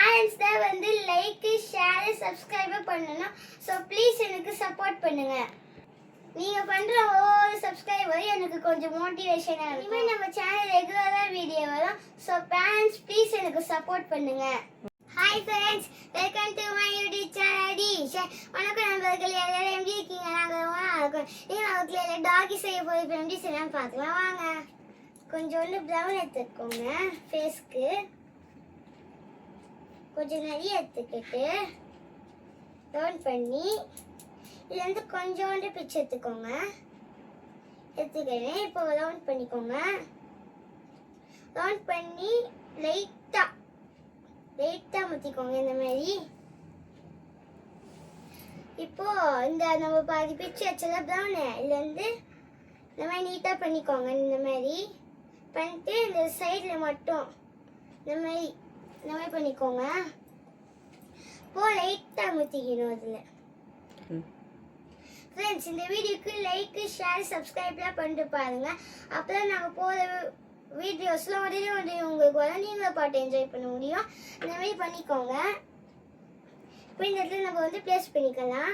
Parents தான் வந்து like share subscribe பண்ணணும். ஸோ ப்ளீஸ் எனக்கு சப்போர்ட் பண்ணுங்க. நீங்க பண்ற ஒவ்வொரு சப்ஸ்கிரைபரும் எனக்கு கொஞ்சம் மோட்டிவேஷனா இருக்கும். இனிமே நம்ம சேனல் ரெகுலரா வீடியோ வரும். ஸோ பேரண்ட்ஸ் ப்ளீஸ் எனக்கு சப்போர்ட் பண்ணுங்க. Hi friends, welcome to my YouTube channel dish. வணக்கம் நண்பர்களே, எல்லாரும் எப்படி இருக்கீங்க? நாங்கள் இருக்கோம். நீங்கள் டாகி செய்ய போய் ஃப்ரெண்ட்ஸ் எல்லாம் பார்க்கலாம் வாங்க. கொஞ்சோண்டு ப்ரௌன் எடுத்துக்கோங்க ஃபேஸ்க்கு. கொஞ்சம் நிறைய எடுத்துக்கிட்டு ரவுண்ட் பண்ணி இதுலேருந்து கொஞ்சோண்டு பிச்சு எடுத்துக்கோங்க. எடுத்துக்கிறேன். இப்போ ரவுண்ட் பண்ணிக்கோங்க. ரவுண்ட் பண்ணி லைட்டாக ஊற்றிக்கோங்க இந்த மாதிரி. இப்போ இந்த நம்ம பாதி பிச்சு வச்சல ப்ரௌனு இதுலேருந்து இந்த மாதிரி நீட்டாக பண்ணிக்கோங்க. இந்த மாதிரி பண்ணிட்டு இந்த சைடில் மட்டும் இந்த மாதிரி பண்ணிக்கோங்க. இப்போ லைட்டாக ஊற்றிக்கணும் அதில். ஃப்ரெண்ட்ஸ், இந்த வீடியோக்கு லைக் ஷேர் சப்ஸ்கிரைப்லாம் பண்ணிட்டு பாருங்க. அப்போ தான் நாங்கள் போகிற வீடியோஸ்லாம் உடனே உங்களுக்கு வர நீங்களும் பாட்டு என்ஜாய் பண்ண முடியும். இந்த மாதிரி பண்ணிக்கோங்க. இப்போ இந்த இடத்துல நம்ம வந்து ப்ளேஸ் பண்ணிக்கலாம்.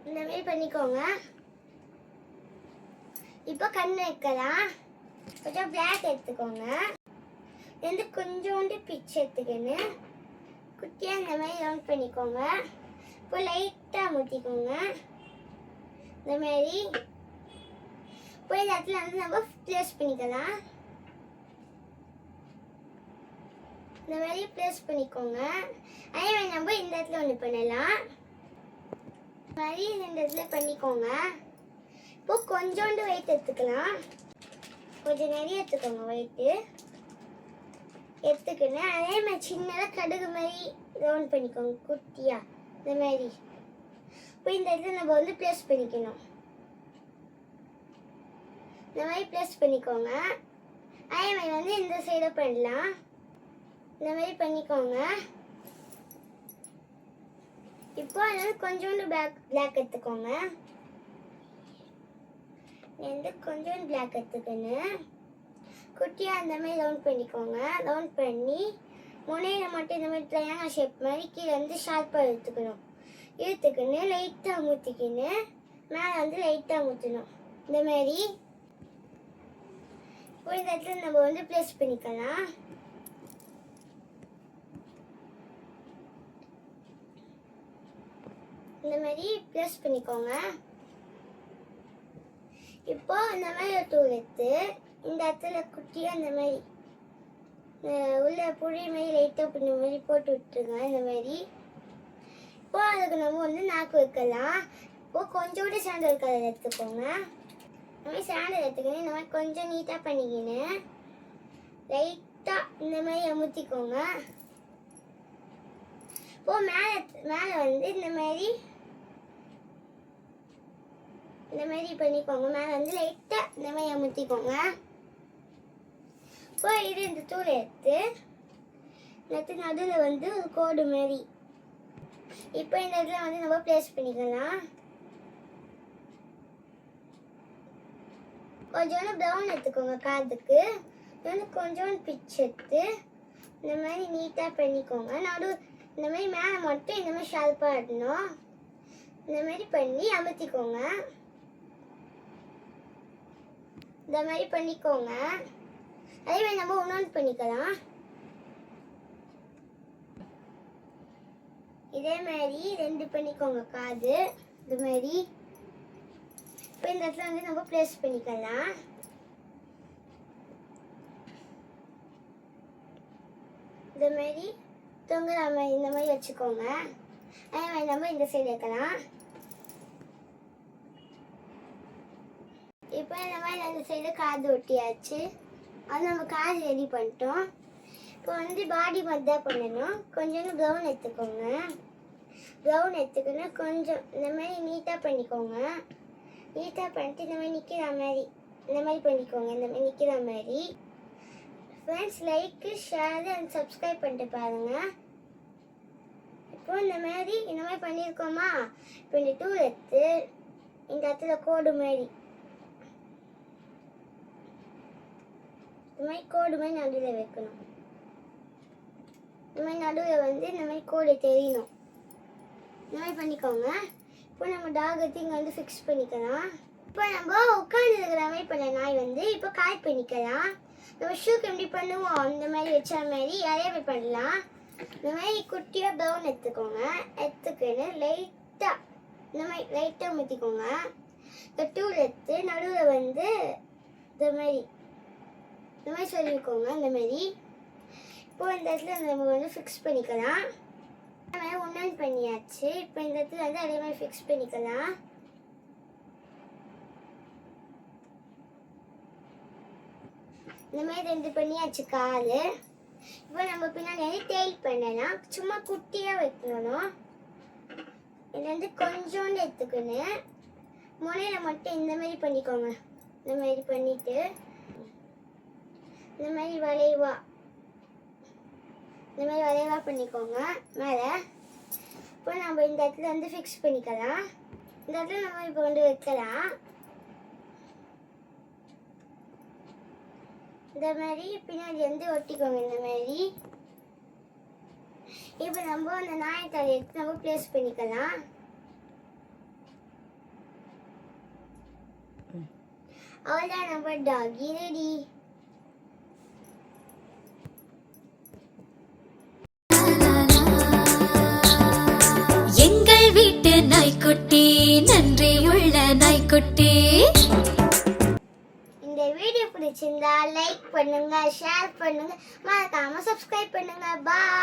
இந்த மாதிரி பண்ணிக்கோங்க. இப்போ கண் வைக்கலாம். கொஞ்சம் பிளாக் எடுத்துக்கோங்க. வந்து கொஞ்சோண்டு பிச்சு எடுத்துக்கணும். குட்டியாக இந்த மாதிரி ரவுண்ட் பண்ணிக்கோங்க. இப்போ லைட்டாக ஊற்றிக்கோங்க இந்த மாதிரி. இப்போ இந்த இடத்துல வந்து நம்ம ப்ளேஸ் பண்ணிக்கலாம். இந்த மாதிரி ப்ளேஸ் பண்ணிக்கோங்க. அதே மாதிரி நம்ம இந்த இடத்துல ஒன்று பண்ணலாம். இந்த மாதிரி இந்த இடத்துல பண்ணிக்கோங்க. இப்போ கொஞ்சோண்டு வெயிட் எடுத்துக்கலாம். கொஞ்சம் நிறைய எடுத்துக்கோங்க வெயிட்டு எடுத்துக்கணும். அதே மாதிரி சின்னதாக கடுகு மாதிரி ரவுண்ட் பண்ணிக்கோங்க குட்டியாக இந்த மாதிரி. இப்போ இந்த இடத்துல நம்ம வந்து ப்ளேஸ் பண்ணிக்கணும். இந்த மாதிரி ப்ளேஸ் பண்ணிக்கோங்க. அதே மாதிரி வந்து இந்த சைடை பண்ணலாம். இந்த மாதிரி பண்ணிக்கோங்க. இப்போ அதனால கொஞ்சோண்டு பிளாக் எடுத்துக்கோங்க. வந்து கொஞ்சோண்டு பிளாக் எடுத்துக்கணும். குட்டியாக அந்த மாதிரி ரவுண்ட் பண்ணிக்கோங்க. ரவுண்ட் பண்ணி முனையில் மட்டும் இந்த மாதிரி ட்ரையாங்கிள் ஷேப் மாதிரி கீழே வந்து ஷார்ப்பாக இழுத்துக்கணும். லைட்டாக ஊற்றிக்கணும். மேலே வந்து லைட்டாக ஊற்றணும் இந்த மாதிரி. இப்போ இந்த இடத்துல நம்ம வந்து ப்ளேஸ் பண்ணிக்கலாம். இந்த மாதிரி ப்ளேஸ் பண்ணிக்கோங்க. இப்போ இந்த மாதிரி ஒரு டூல் எடுத்து இந்த இடத்துல குட்டியாக இந்த மாதிரி உள்ள புழி மாதிரி லைட்டாக இந்த மாதிரி போட்டு விட்டுருங்க இந்த மாதிரி. இப்போ அதுக்கு நம்ம வந்து நாக்கு வைக்கலாம். இப்போ கொஞ்சோண்டு சாண்டல் கலர் எடுத்துக்கோங்க. இந்த மாதிரி சாண்டல் எடுத்துக்கணும். இந்த மாதிரி கொஞ்சம் நீட்டாக பண்ணிக்கின்னு லைட்டாக இந்த மாதிரி அமுத்திக்கோங்க. இப்போ மேலே வந்து இந்த மாதிரி பண்ணிக்கோங்க. மேலே வந்து லைட்டாக இந்த மாதிரி அமுத்திக்கோங்க. இப்போ இது இந்த தூள் எடுத்து நடுவில் வந்து ஒரு கோடு மாதிரி. இப்போ இந்த இடத்துல வந்து நம்ம ப்ளேஸ் பண்ணிக்கலாம். கொஞ்சோண்டு ப்ரௌன் எடுத்துக்கோங்க காதுக்கு. வந்து கொஞ்சோண்டு பிச்சு எடுத்து இந்த மாதிரி நீட்டாக பண்ணிக்கோங்க. இந்த மாதிரி மேலே மட்டும் இந்த மாதிரி ஷார்ப்பாக இடணும். இந்த மாதிரி பண்ணி அமுத்திக்கோங்க. இந்த மாதிரி பண்ணிக்கோங்க. அதே மாதிரி நம்ம இன்னொன்று பண்ணிக்கலாம். இதே மாதிரி 2 பண்ணிக்கோங்க காது இது மாதிரி. இப்போ இந்த இடத்துல வந்து நம்ம ப்ளேஸ் பண்ணிக்கலாம். இந்த மாதிரி தொங்குற மாதிரி இந்த மாதிரி வச்சுக்கோங்க. அதே மாதிரி நம்ம இந்த சைடு வைக்கலாம். இப்போ இந்த மாதிரி அந்த சைடு காது ஒட்டியாச்சு. அது நம்ம காது ரெடி பண்ணிட்டோம். இப்போ வந்து பாடி மாதிரி தான் பண்ணணும். கொஞ்சோண்டு ப்ரௌன் எடுத்துக்கோங்க. கொஞ்சம் இந்த மாதிரி நீட்டாக பண்ணிக்கோங்க. நீட்டாக பண்ணிட்டு இந்த மாதிரி நிற்கிற மாதிரி பண்ணிக்கோங்க. இந்த மாதிரி நிற்கிற மாதிரி. Friends, like share and subscribe பண்ணிட்டு பாருங்கள். இப்போ இந்த மாதிரி பண்ணியிருக்கோமா. இப்போ இந்த டூல் எடுத்து இந்த இடத்துல கோடு மாதிரி இந்த மாதிரி கோடு மாதிரி நடுவில் வைக்கணும். இந்த மாதிரி நடுவில் வந்து இந்த மாதிரி கோடு தெரியணும். இந்த மாதிரி பண்ணிக்கோங்க. இப்போ நம்ம டாக் இங்கே வந்து ஃபிக்ஸ் பண்ணிக்கலாம். இப்போ நம்ம உட்காந்து இருக்கிற மாதிரி பண்ண நாய் வந்து இப்போ கால் பண்ணிக்கலாம். நம்ம ஷூக்கு எப்படி பண்ணுவோம் இந்த மாதிரி வச்ச மாதிரி அதே மாதிரி பண்ணலாம். இந்த மாதிரி குட்டியாக ப்ரௌன் எடுத்துக்கோங்க. எடுத்துக்கின்னு லைட்டாக இந்த மாதிரி லைட்டாக ஊற்றிக்கோங்க. இந்த டூல் எடுத்து நடுவில் வந்து இந்த மாதிரி சொல்லிக்கோங்க. இந்த மாதிரி இப்போ இந்த இடத்துல நம்ம வந்து ஃபிக்ஸ் பண்ணிக்கலாம். இந்த மாதிரி ஒன்றான் பண்ணியாச்சு. இப்போ இந்த இடத்துல வந்து அதே மாதிரி ஃபிக்ஸ் பண்ணிக்கலாம். இந்த மாதிரி 2 பண்ணியாச்சு கால். இப்போ நம்ம பின்னாடி டெயில் பண்ணலாம். சும்மா குட்டியாக வைக்கணும். இது வந்து கொஞ்சோண்டு எடுத்துக்கணும். முனையில் மட்டும் இந்த மாதிரி பண்ணிக்கோங்க. இந்த மாதிரி பண்ணிட்டு இந்த மாதிரி வளைவா பண்ணிக்கோங்க மேலே. இப்போ நம்ம இந்த இடத்துல வந்து ஃபிக்ஸ் பண்ணிக்கலாம். இந்த இடத்துல நம்ம இப்போ வந்து வைக்கலாம். இந்த மாதிரி பின்னாடி வந்து ஒட்டிக்கோங்க. இந்த மாதிரி இப்போ நம்ம அந்த நாயத்தால் எடுத்து நம்ம ப்ளேஸ் பண்ணிக்கலாம். அவ்வளோதான், நம்ம டாகி ரெடி. எங்கள் வீட்டு நாய்க்குட்டி, நன்றியுள்ள நாய்க்குட்டி. இந்த வீடியோ பிடிச்சிருந்தா லைக் பண்ணுங்க, ஷேர் பண்ணுங்க, மறக்காம சப்ஸ்கிரைப் பண்ணுங்க. பாய்.